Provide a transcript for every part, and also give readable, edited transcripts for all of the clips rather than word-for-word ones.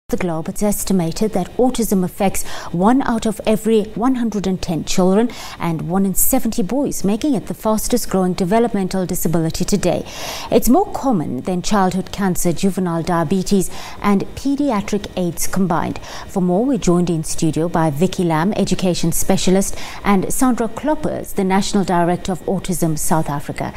The globe, it's estimated that autism affects 1 out of every 110 children and 1 in 70 boys, making it the fastest growing developmental disability today. It's more common than childhood cancer, juvenile diabetes and pediatric AIDS combined. For more, we're joined in studio by Vicky Lamb Education Specialist and Sandra Kloppers, the National Director of Autism South Africa.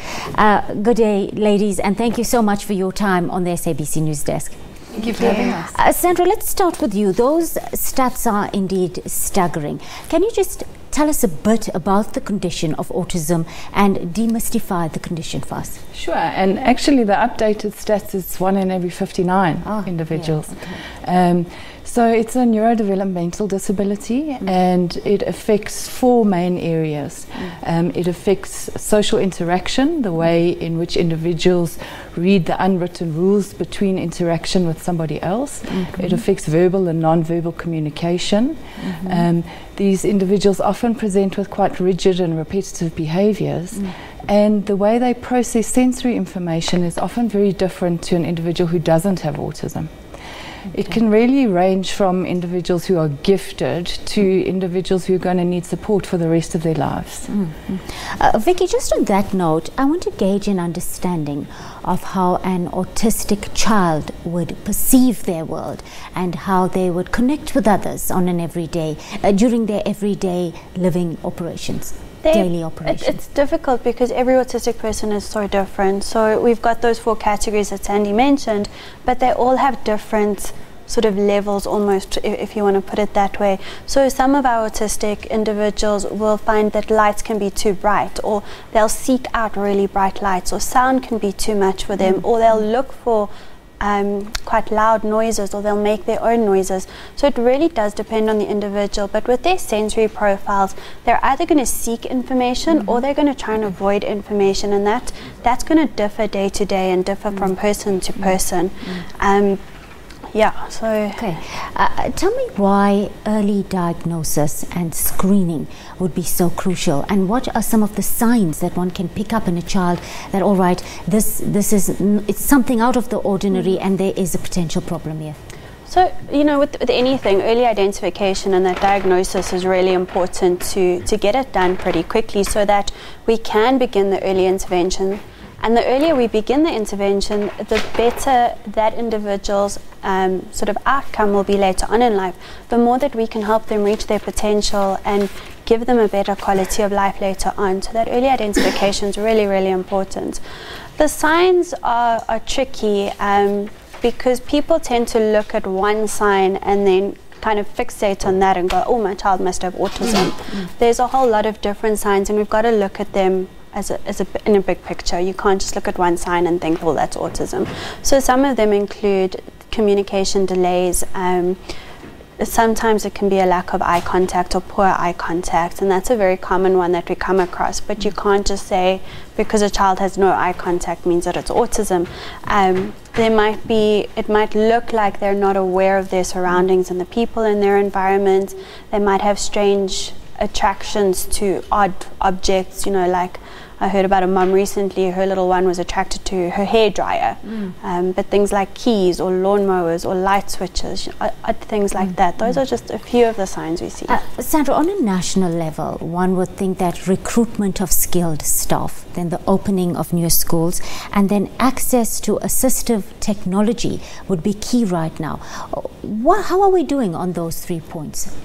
Good day, ladies, and thank you so much for your time on the SABC News Desk. Thank you for having us. Sandra, let's start with you. Those stats are indeed staggering. Can you just tell us a bit about the condition of autism and demystify the condition for us? Sure, and actually the updated stats is 1 in every 59 individuals. Yeah, okay. So it's a neurodevelopmental disability and it affects 4 main areas. It affects social interaction, the way in which individuals read the unwritten rules between interaction with somebody else. It affects verbal and non-verbal communication. These individuals often present with quite rigid and repetitive behaviors. And the way they process sensory information is often very different to an individual who doesn't have autism. It can really range from individuals who are gifted to individuals who are going to need support for the rest of their lives. Vicky, just on that note, I want to gauge an understanding of how an autistic child would perceive their world and how they would connect with others on an everyday, during their everyday living operations. Daily operations. It's difficult because every autistic person is so different. So we've got those 4 categories that Sandy mentioned, but they all have different sort of levels almost, if you want to put it that way. So some of our autistic individuals will find that lights can be too bright, or they'll seek out really bright lights, or sound can be too much for them, or they'll look for quite loud noises, or they'll make their own noises. So it really does depend on the individual, but with their sensory profiles, they're either going to seek information or they're going to try and avoid information, and that's going to differ day to day and differ from person to person. Okay. Tell me why early diagnosis and screening would be so crucial, and what are some of the signs that one can pick up in a child that, all right, it's something out of the ordinary and there is a potential problem here? So, you know, with anything, early identification and that diagnosis is really important to get it done pretty quickly so that we can begin the early intervention. And the earlier we begin the intervention, the better that individual's sort of outcome will be later on in life. The more that we can help them reach their potential and give them a better quality of life later on. So that early identification is really, really important. The signs are tricky because people tend to look at one sign and then kind of fixate on that and go, oh, my child must have autism. There's a whole lot of different signs, and we've got to look at them in a big picture. You can't just look at one sign and think, well, that's autism. So some of them include communication delays. Sometimes it can be a lack of eye contact or poor eye contact, and that's a very common one that we come across. But you can't just say because a child has no eye contact means that it's autism. It might look like they're not aware of their surroundings and the people in their environment. They might have strange attractions to odd objects, you know, like I heard about a mum recently, her little one was attracted to her hairdryer, but things like keys or lawnmowers or light switches, odd things like that. Those are just a few of the signs we see. Sandra, on a national level, one would think that recruitment of skilled staff, then the opening of new schools, and then access to assistive technology would be key right now. How are we doing on those 3 points?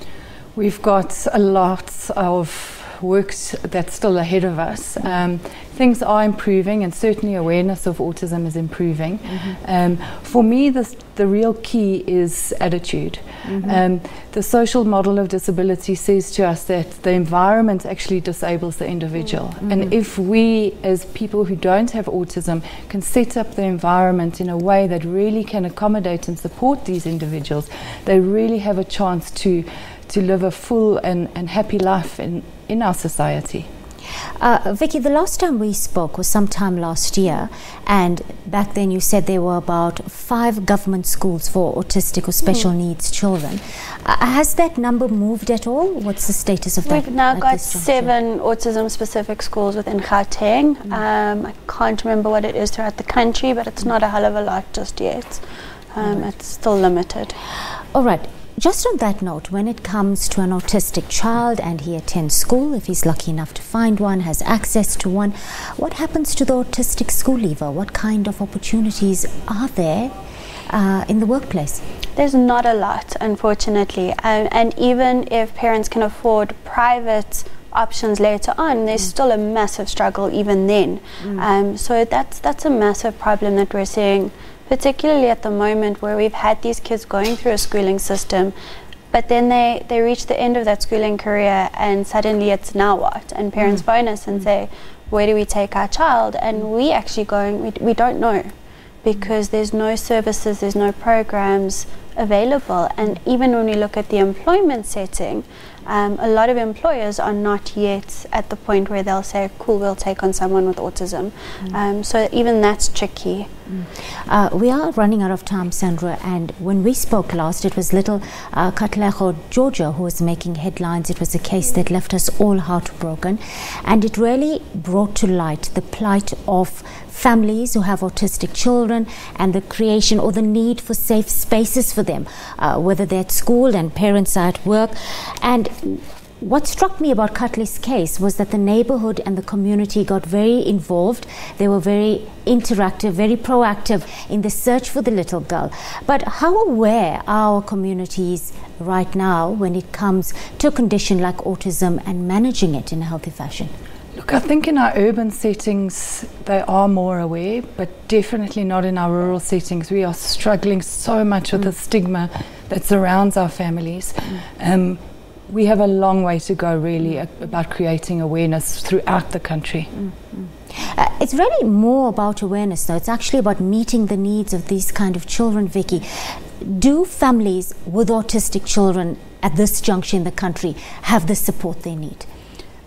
We've got a lot of work that's still ahead of us. Things are improving, and certainly awareness of autism is improving. For me, the real key is attitude. The social model of disability says to us that the environment actually disables the individual. And if we, as people who don't have autism, can set up the environment in a way that really can accommodate and support these individuals, they really have a chance to live a full and happy life in our society. Vicky, the last time we spoke was sometime last year, and back then you said there were about 5 government schools for autistic or special needs children. Has that number moved at all? What's the status of that? We've now got 7 autism-specific schools within Gauteng. I can't remember what it is throughout the country, but it's not a hell of a lot just yet. It's still limited. All right. Just on that note, when it comes to an autistic child and he attends school, if he's lucky enough to find one, has access to one, what happens to the autistic school leaver? What kind of opportunities are there in the workplace? There's not a lot, unfortunately, and even if parents can afford private options later on, there's still a massive struggle even then. So that's a massive problem that we're seeing, particularly at the moment where we've had these kids going through a schooling system, but then they reach the end of that schooling career and suddenly it's now what? And parents phone us and say, where do we take our child? And we actually we don't know, because there's no services, there's no programs available. And even when we look at the employment setting, a lot of employers are not yet at the point where they'll say, cool, we'll take on someone with autism. So even that's tricky. We are running out of time, Sandra, and when we spoke last, it was little Katlego, Georgia, who was making headlines. It was a case that left us all heartbroken, and it really brought to light the plight of families who have autistic children and the creation or the need for safe spaces for them, whether they're at school and parents are at work. And what struck me about Katle's case was that the neighborhood and the community got very involved. They were very interactive, very proactive in the search for the little girl. But how aware are our communities right now when it comes to a condition like autism and managing it in a healthy fashion? Look, I think in our urban settings they are more aware, but definitely not in our rural settings. We are struggling so much with the stigma that surrounds our families. We have a long way to go, really, about creating awareness throughout the country. It's really more about awareness, though. It's actually about meeting the needs of these kind of children, Vicky. Do families with autistic children at this juncture in the country have the support they need?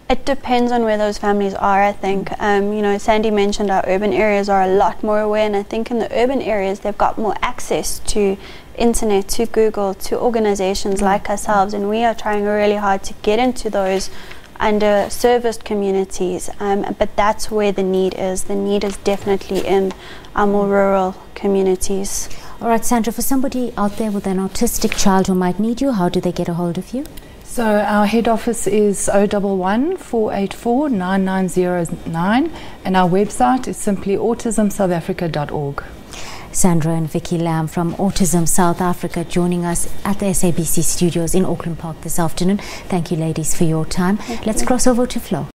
It depends on where those families are, I think. You know, Sandy mentioned our urban areas are a lot more aware, and I think in the urban areas they've got more access to internet, to Google, to organizations like ourselves, and we are trying really hard to get into those under-serviced communities, but that's where the need is. The need is definitely in our more rural communities. All right, Sandra, for somebody out there with an autistic child who might need you, how do they get a hold of you? So our head office is 011 484 9909, and our website is simply autismsouthafrica.org. Sandra and Vicky Lamb from Autism South Africa joining us at the SABC studios in Auckland Park this afternoon. Thank you, ladies, for your time. Let's cross over to Flo.